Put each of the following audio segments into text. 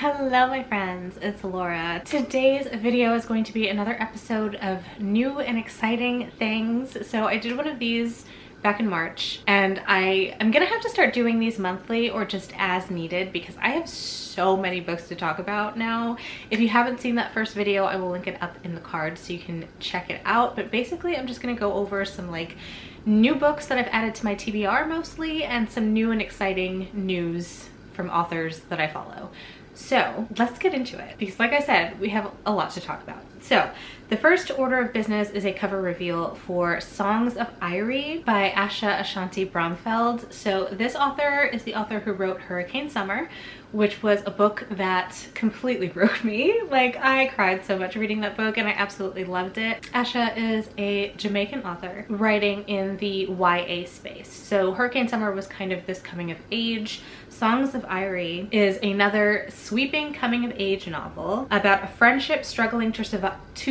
Hello my friends, it's Laura. Today's video is going to be another episode of new and exciting things. So I did one of these back in March and I am gonna have to start doing these monthly or just as needed because I have so many books to talk about now. If you haven't seen that first video, I will link it up in the card so you can check it out. But basically I'm just gonna go over some like new books that I've added to my TBR mostly and some new and exciting news from authors that I follow. So let's get into it because like I said, we have a lot to talk about. So the first order of business is a cover reveal for Songs of Irie by Asha Ashanti Bromfeld. So this author is the author who wrote Hurricane Summer, which was a book that completely broke me. Like, I cried so much reading that book and I absolutely loved it. Asha is a Jamaican author writing in the YA space. So Hurricane Summer was kind of this coming of age. Songs of Irie is another sweeping coming of age novel about a friendship struggling to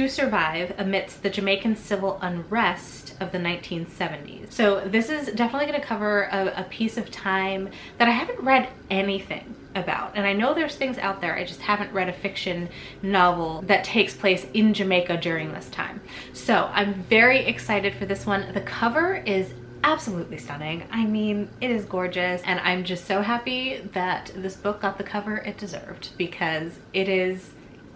survive amidst the Jamaican civil unrest of the 1970s. So this is definitely going to cover a piece of time that I haven't read anything about, and I know there's things out there, I just haven't read a fiction novel that takes place in Jamaica during this time. So I'm very excited for this one. The cover is absolutely stunning. I mean, it is gorgeous, and I'm just so happy that this book got the cover it deserved because it is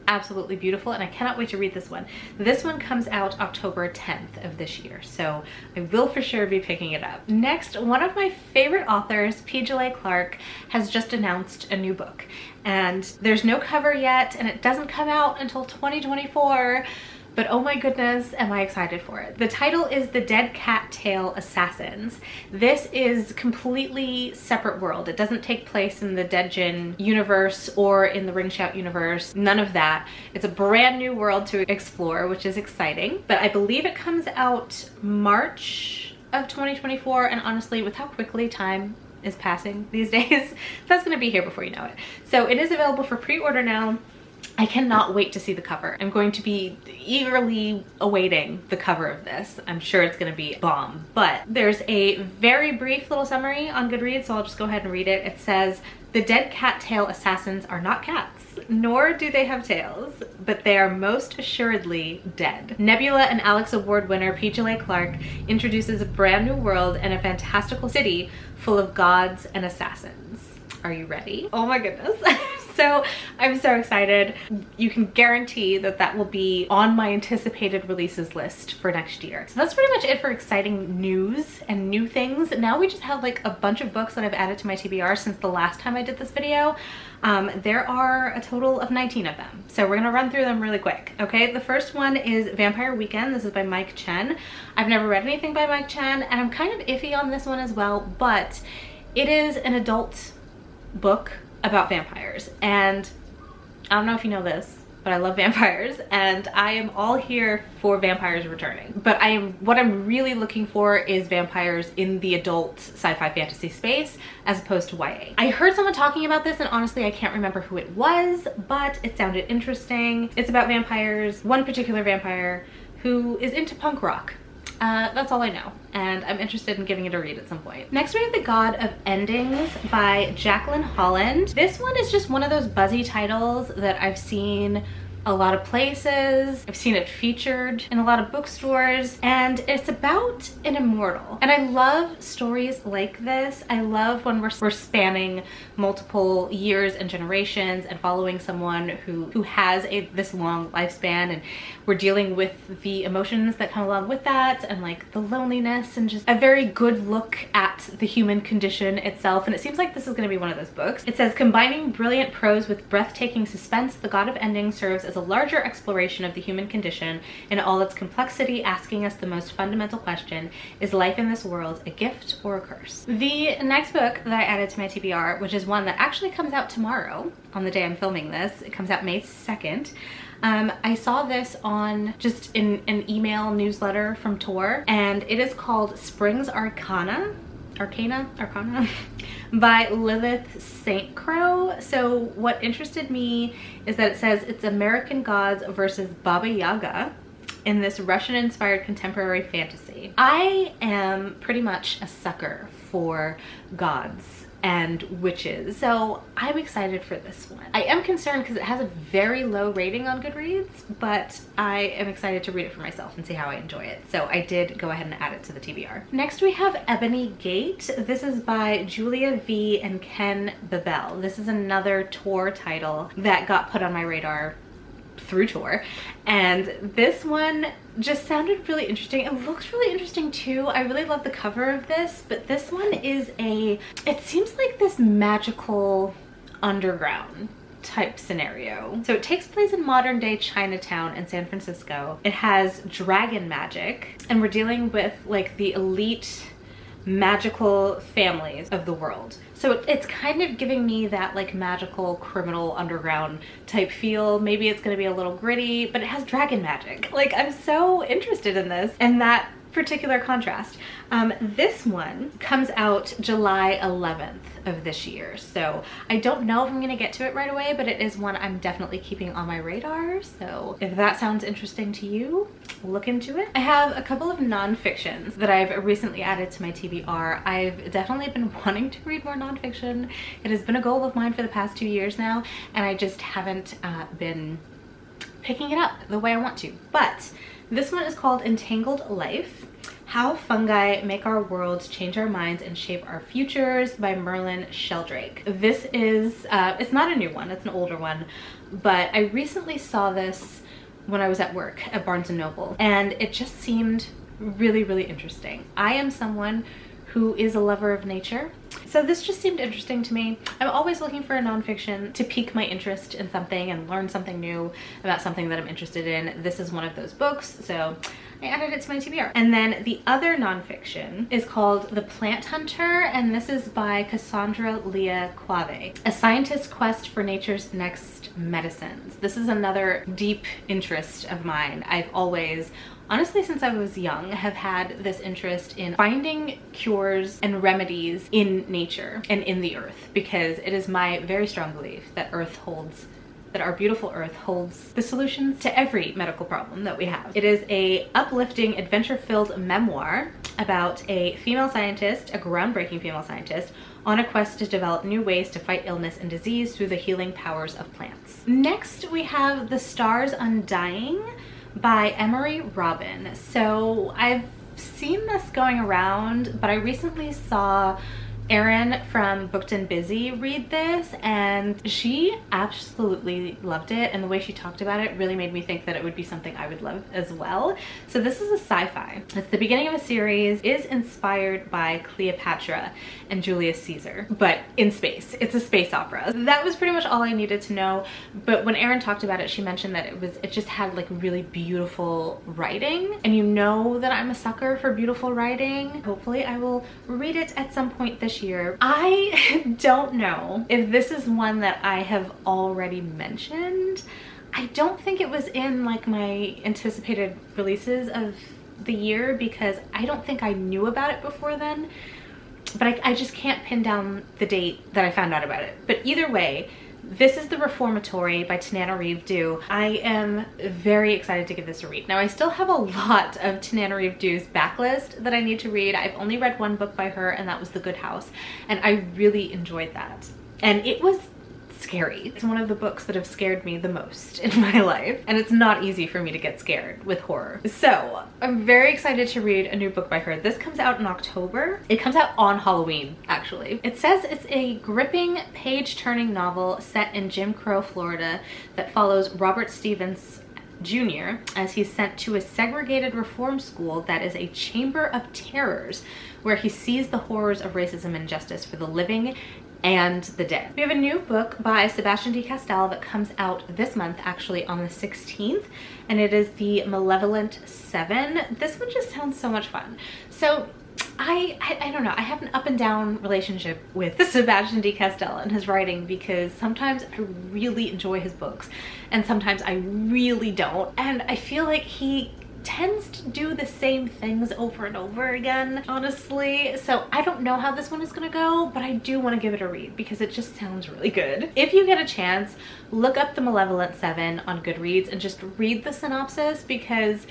absolutely beautiful and I cannot wait to read this one. This one comes out October 10th of this year, so I will for sure be picking it up. Next, one of my favorite authors, PJ Clark, has just announced a new book, and there's no cover yet and it doesn't come out until 2024. But oh my goodness, am I excited for it. The title is The Dead Cat Tail Assassins. This is completely separate world. It doesn't take place in the Dead Djinn universe or in the Ring Shout universe. None of that. It's a brand new world to explore, which is exciting. But I believe it comes out March of 2024, and honestly, with how quickly time is passing these days, that's gonna be here before you know it. So it is available for pre-order now. I cannot wait to see the cover. I'm going to be eagerly awaiting the cover of this. I'm sure it's gonna be bomb. But there's a very brief little summary on Goodreads, so I'll just go ahead and read it. It says, "The dead cat tail assassins are not cats, nor do they have tails, but they are most assuredly dead." Nebula and Alex Award winner PJ Clark introduces a brand new world and a fantastical city full of gods and assassins. Are you ready? Oh my goodness. So I'm so excited. You can guarantee that that will be on my anticipated releases list for next year. So that's pretty much it for exciting news and new things. Now we just have like a bunch of books that I've added to my TBR since the last time I did this video. There are a total of 19 of them. So we're gonna run through them really quick, okay? The first one is Vampire Weekend. This is by Mike Chen. I've never read anything by Mike Chen and I'm kind of iffy on this one as well, but it is an adult book about vampires, and I don't know if you know this, but I love vampires and I am all here for vampires returning. But what I'm really looking for is vampires in the adult sci-fi fantasy space as opposed to YA. I heard someone talking about this and honestly I can't remember who it was, but it sounded interesting. It's about vampires, one particular vampire who is into punk rock. That's all I know, and I'm interested in giving it a read at some point. Next we have The God of Endings by Jacqueline Holland. This one is just one of those buzzy titles that I've seen a lot of places. I've seen it featured in a lot of bookstores, and it's about an immortal. And I love stories like this. I love when we're spanning multiple years and generations and following someone who has this long lifespan, and we're dealing with the emotions that come along with that, and like the loneliness, and just a very good look at the human condition itself. And it seems like this is going to be one of those books. It says, combining brilliant prose with breathtaking suspense, The God of Endings serves as a larger exploration of the human condition in all its complexity, asking us the most fundamental question: is life in this world a gift or a curse? The next book that I added to my TBR, which is one that actually comes out tomorrow on the day I'm filming this, it comes out May 2nd. I saw this on just in an email newsletter from Tor, and it is called Spring's Arcana by Lilith St. Crow. So what interested me is that it says it's American gods versus Baba Yaga in this Russian-inspired contemporary fantasy. I am pretty much a sucker for gods and witches. So I'm excited for this one. I am concerned because it has a very low rating on Goodreads, but I am excited to read it for myself and see how I enjoy it. So I did go ahead and add it to the TBR. Next we have Ebony Gate. This is by Julia V and Ken Babel. This is another Tor title that got put on my radar through Tor, and this one just sounded really interesting. It looks really interesting too. I really love the cover of this, but this one is it seems like this magical underground type scenario. So it takes place in modern day Chinatown in San Francisco. It has dragon magic, and we're dealing with like the elite magical families of the world. So it's kind of giving me that like magical criminal underground type feel. Maybe it's gonna be a little gritty, but it has dragon magic. Like, I'm so interested in this and that particular contrast. This one comes out July 11th of this year. So I don't know if I'm gonna get to it right away, but it is one I'm definitely keeping on my radar. So if that sounds interesting to you, look into it. I have a couple of nonfictions that I've recently added to my TBR. I've definitely been wanting to read more nonfiction. It has been a goal of mine for the past 2 years now, and I just haven't been picking it up the way I want to. But this one is called Entangled Life: How Fungi Make Our Worlds, Change Our Minds, and Shape Our Futures by Merlin Sheldrake. This is, it's not a new one, it's an older one, but I recently saw this when I was at work at Barnes & Noble, and it just seemed really, really interesting. I am someone who is a lover of nature, so this just seemed interesting to me. I'm always looking for a nonfiction to pique my interest in something and learn something new about something that I'm interested in. This is one of those books, so I added it to my TBR. And then the other nonfiction is called The Plant Hunter, and this is by Cassandra Leah Quave, A Scientist's Quest for Nature's Next Medicines. This is another deep interest of mine. I've always, honestly, since I was young, have had this interest in finding cures and remedies in nature and in the earth, because it is my very strong belief that our beautiful earth holds the solutions to every medical problem that we have. It is a uplifting, adventure-filled memoir about a female scientist, a groundbreaking female scientist, on a quest to develop new ways to fight illness and disease through the healing powers of plants. Next, we have The Stars Undying by Emery Robin. So I've seen this going around, but I recently saw Erin from Booked and Busy read this, and she absolutely loved it, and the way she talked about it really made me think that it would be something I would love as well. So this is a sci-fi. It's the beginning of a series, is inspired by Cleopatra and Julius Caesar, but in space. It's a space opera. That was pretty much all I needed to know, but when Erin talked about it, she mentioned that it just had like really beautiful writing, and you know that I'm a sucker for beautiful writing. Hopefully I will read it at some point this year. I don't know if this is one that I have already mentioned. I don't think it was in like my anticipated releases of the year, because I don't think I knew about it before then, but I just can't pin down the date that I found out about it. But either way, this is The Reformatory by Tananarive Due. I am very excited to give this a read. Now, I still have a lot of Tananarive Due's backlist that I need to read. I've only read one book by her, and that was The Good House, and I really enjoyed that. And it was scary. It's one of the books that have scared me the most in my life, and it's not easy for me to get scared with horror. So I'm very excited to read a new book by her. This comes out in October. It comes out on Halloween, actually. It says it's a gripping, page-turning novel set in Jim Crow, Florida, that follows Robert Stevens Jr. as he's sent to a segregated reform school that is a chamber of terrors, where he sees the horrors of racism and injustice for the living and the dead. We have a new book by Sebastian de Castell that comes out this month, actually on the 16th, and it is The Malevolent Seven. This one just sounds so much fun. So I don't know, I have an up and down relationship with Sebastian de Castell and his writing, because sometimes I really enjoy his books and sometimes I really don't, and I feel like he tends to do the same things over and over again, honestly. So I don't know how this one is gonna go, but I do want to give it a read because it just sounds really good. If you get a chance, look up The Malevolent Seven on Goodreads and just read the synopsis, because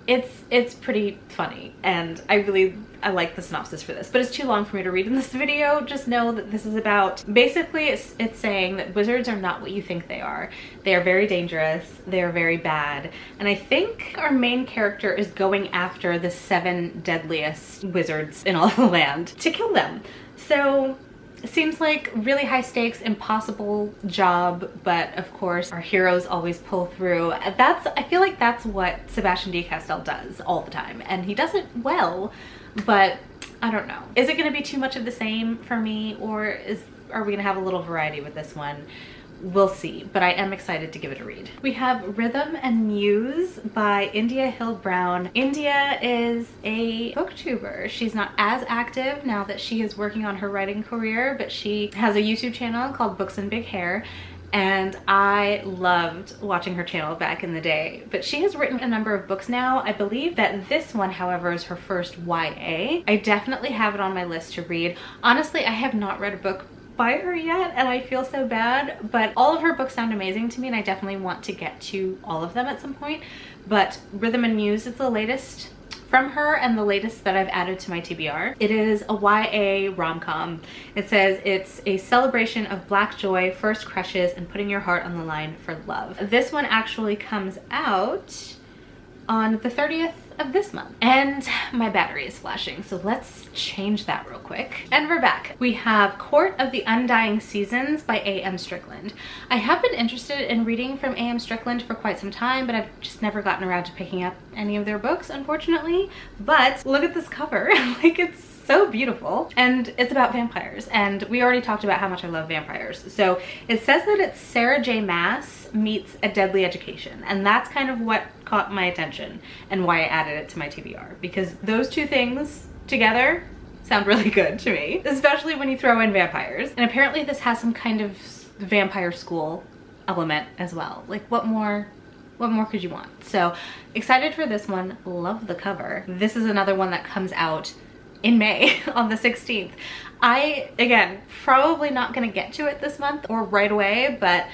it's pretty funny, and I like the synopsis for this, but it's too long for me to read in this video. Just know that this is about, basically it's saying that wizards are not what you think they are. They are very dangerous, they are very bad, and I think our main character is going after the 7 deadliest wizards in all the land to kill them. So it seems like really high stakes, impossible job, but of course our heroes always pull through. I feel like that's what Sebastian de Castell does all the time, and he does it well, but I don't know. Is it gonna be too much of the same for me, or are we gonna have a little variety with this one? We'll see, but I am excited to give it a read. We have Rhythm and Muse by India Hill Brown. India is a booktuber. She's not as active now that she is working on her writing career, but she has a YouTube channel called Books and Big Hair, and I loved watching her channel back in the day. But she has written a number of books now. I believe that this one, however, is her first YA. I definitely have it on my list to read. Honestly, I have not read a book by her yet, and I feel so bad, but all of her books sound amazing to me, and I definitely want to get to all of them at some point. But Rhythm and Muse is the latest from her, and the latest that I've added to my TBR. It is a YA rom-com. It says it's a celebration of black joy, first crushes, and putting your heart on the line for love. This one actually comes out on the 30th of this month, and my battery is flashing, so let's change that real quick. And we're back. We have Court of the Undying Seasons by A.M. Strickland. I have been interested in reading from A.M. Strickland for quite some time, but I've just never gotten around to picking up any of their books, unfortunately. But look at this cover. Like, it's so beautiful, and it's about vampires, and we already talked about how much I love vampires. So it says that it's Sarah J. Maas meets A Deadly Education, and that's kind of what caught my attention and why I added it to my TBR, because those two things together sound really good to me, especially when you throw in vampires. And apparently this has some kind of vampire school element as well. Like, what more could you want? So excited for this one. Love the cover. This is another one that comes out in May on the 16th. Again, probably not gonna get to it this month or right away, but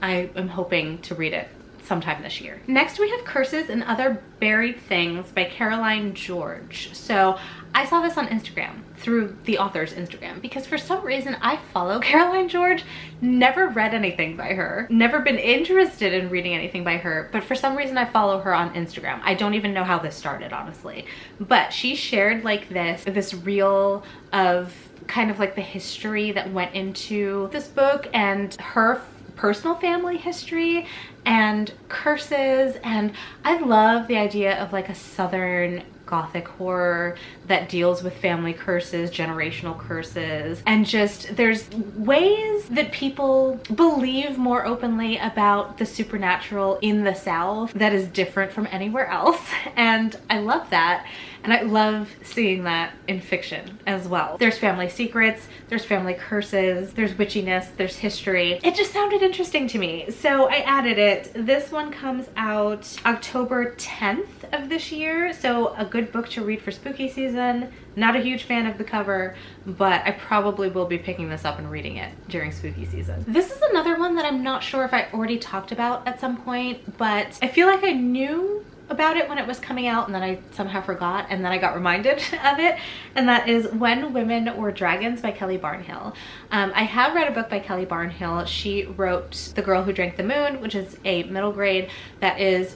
I am hoping to read it sometime this year. Next we have Curses and Other Buried Things by Caroline George. So I saw this on Instagram through the author's Instagram, because for some reason I follow Caroline George, never read anything by her, never been interested in reading anything by her, but for some reason I follow her on Instagram. I don't even know how this started, honestly, but she shared like this reel of kind of like the history that went into this book and her personal family history and curses, and I love the idea of like a Southern Gothic horror that deals with family curses, generational curses, and just there's ways that people believe more openly about the supernatural in the South that is different from anywhere else, and I love that. And I love seeing that in fiction as well. There's family secrets, there's family curses, there's witchiness, there's history. It just sounded interesting to me, so I added it. This one comes out October 10th of this year, so a good book to read for spooky season. Not a huge fan of the cover, but I probably will be picking this up and reading it during spooky season. This is another one that I'm not sure if I already talked about at some point, but I feel like I knew about it when it was coming out, and then I somehow forgot, and then I got reminded of it, and that is When Women Were Dragons by Kelly Barnhill. I have read a book by Kelly Barnhill. She wrote The Girl Who Drank the Moon, which is a middle grade that is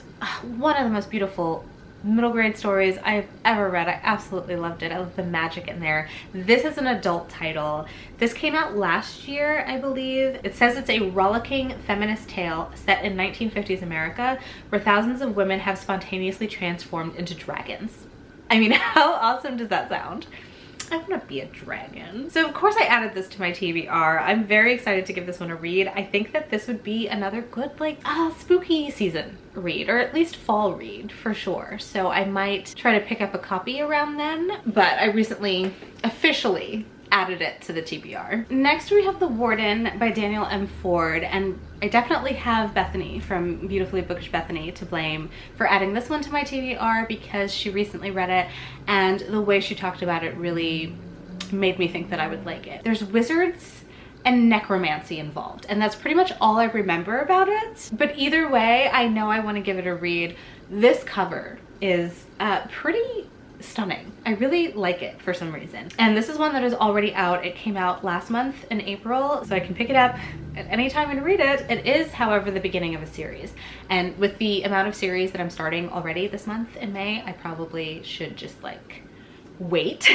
one of the most beautiful middle grade stories I've ever read. I absolutely loved it. I love the magic in there. This is an adult title. This came out last year, I believe. It says it's a rollicking feminist tale set in 1950s America where thousands of women have spontaneously transformed into dragons. I mean, how awesome does that sound? I want to be a dragon. So of course I added this to my TBR. I'm very excited to give this one a read. I think that this would be another good like spooky season read, or at least fall read for sure. So I might try to pick up a copy around then, but I recently officially added it to the TBR. Next we have The Warden by Daniel M. Ford, and I definitely have Bethany from Beautifully Bookish Bethany to blame for adding this one to my TBR, because she recently read it and the way she talked about it really made me think that I would like it. There's wizards and necromancy involved, and that's pretty much all I remember about it, but either way I know I want to give it a read. This cover is pretty stunning. I really like it for some reason. And this is one that is already out. It came out last month in April, so I can pick it up at any time and read it. It is, however, the beginning of a series. And with the amount of series that I'm starting already this month in May, I probably should just like wait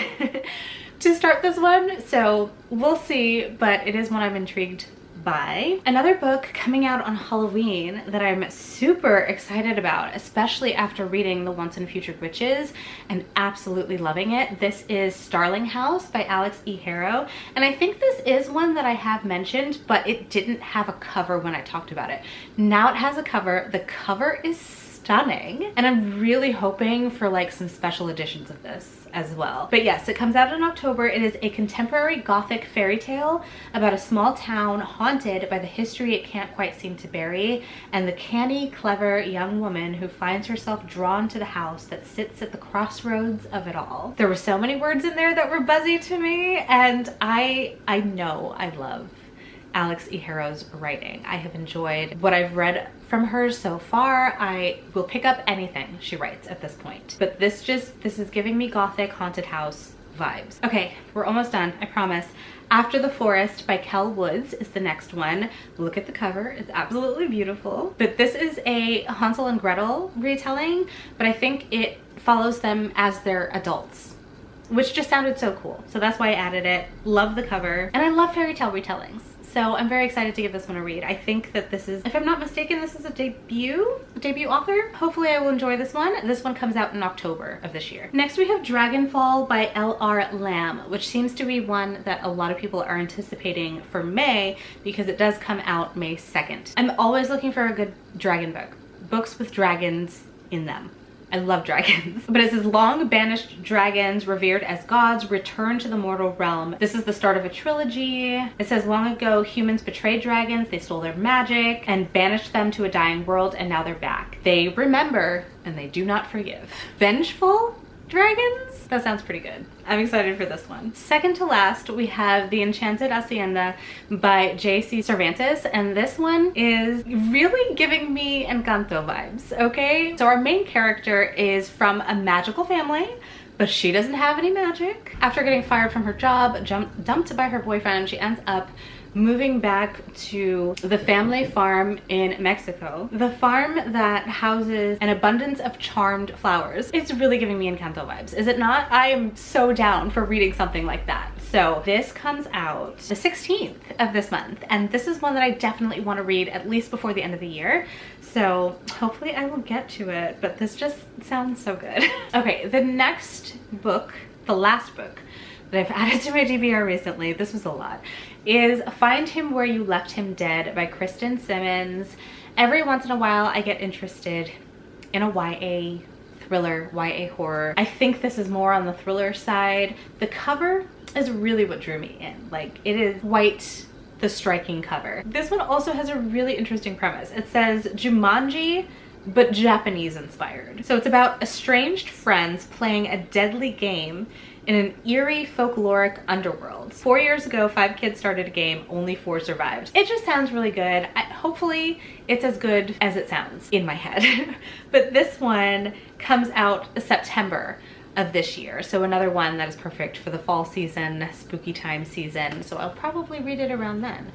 to start this one. So we'll see, but it is one I'm intrigued by. Another book coming out on Halloween that I'm super excited about, especially after reading The Once and Future Witches and absolutely loving it. This is Starling House by Alex E. Harrow. And I think this is one that I have mentioned, but it didn't have a cover when I talked about it. Now it has a cover. The cover is stunning, and I'm really hoping for like some special editions of this as well. But yes, it comes out in October. It is a contemporary gothic fairy tale about a small town haunted by the history it can't quite seem to bury, and the canny, clever young woman who finds herself drawn to the house that sits at the crossroads of it all. There were so many words in there that were buzzy to me, and I know I love Alex E. Harrow's writing. I have enjoyed what I've read from her so far. I will pick up anything she writes at this point. But this is giving me gothic haunted house vibes. Okay, we're almost done, I promise. After the Forest by Kel Woods is the next one. Look at the cover, it's absolutely beautiful. But this is a Hansel and Gretel retelling, but I think it follows them as they're adults, which just sounded so cool. So that's why I added it. Love the cover. And I love fairy tale retellings. So I'm very excited to give this one a read. I think that this is, if I'm not mistaken, this is a debut author. Hopefully I will enjoy this one. This one comes out in October of this year. Next we have Dragonfall by L.R. Lamb, which seems to be one that a lot of people are anticipating for May because it does come out May 2nd. I'm always looking for a good dragon book. Books with dragons in them. I love dragons. But it says long banished dragons revered as gods return to the mortal realm. This is the start of a trilogy. It says long ago humans betrayed dragons, they stole their magic and banished them to a dying world, and now they're back. They remember and they do not forgive. Vengeful dragons? That sounds pretty good. I'm excited for this one. Second to last, we have The Enchanted Hacienda by J.C. Cervantes, and this one is really giving me Encanto vibes, okay? So our main character is from a magical family, but she doesn't have any magic. After getting fired from her job, dumped by her boyfriend, she ends up moving back to the family farm in Mexico. The farm that houses an abundance of charmed flowers. It's really giving me Encanto vibes, is it not? I am so down for reading something like that. So this comes out the 16th of this month, and this is one that I definitely want to read at least before the end of the year. So hopefully I will get to it, but this just sounds so good. Okay, the next book, the last book that I've added to my DVR recently, this was a lot, is Find Him Where You Left Him Dead by Kristen Simmons. Every once in a while I get interested in a YA thriller, YA horror. I think this is more on the thriller side. The cover is really what drew me in. Like, it is white, the striking cover. This one also has a really interesting premise. It says Jumanji, but Japanese inspired. So it's about estranged friends playing a deadly game in an eerie folkloric underworld. 4 years ago, 5 kids started a game, only 4 survived. It just sounds really good. Hopefully it's as good as it sounds in my head. But this one comes out September of this year. So another one that is perfect for the fall season, spooky time season. So I'll probably read it around then.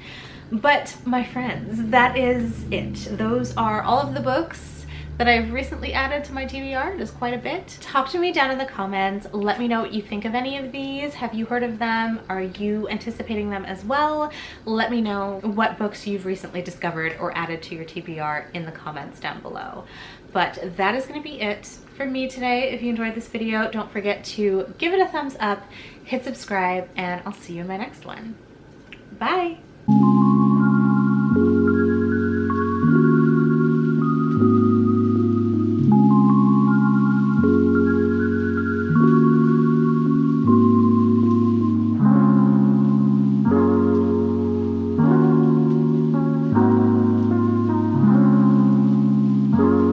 But my friends, that is it. Those are all of the books that I've recently added to my TBR. It is quite a bit. Talk to me down in the comments. Let me know what you think of any of these. Have you heard of them? Are you anticipating them as well? Let me know what books you've recently discovered or added to your TBR in the comments down below. But that is gonna be it for me today. If you enjoyed this video, don't forget to give it a thumbs up, hit subscribe, and I'll see you in my next one. Bye.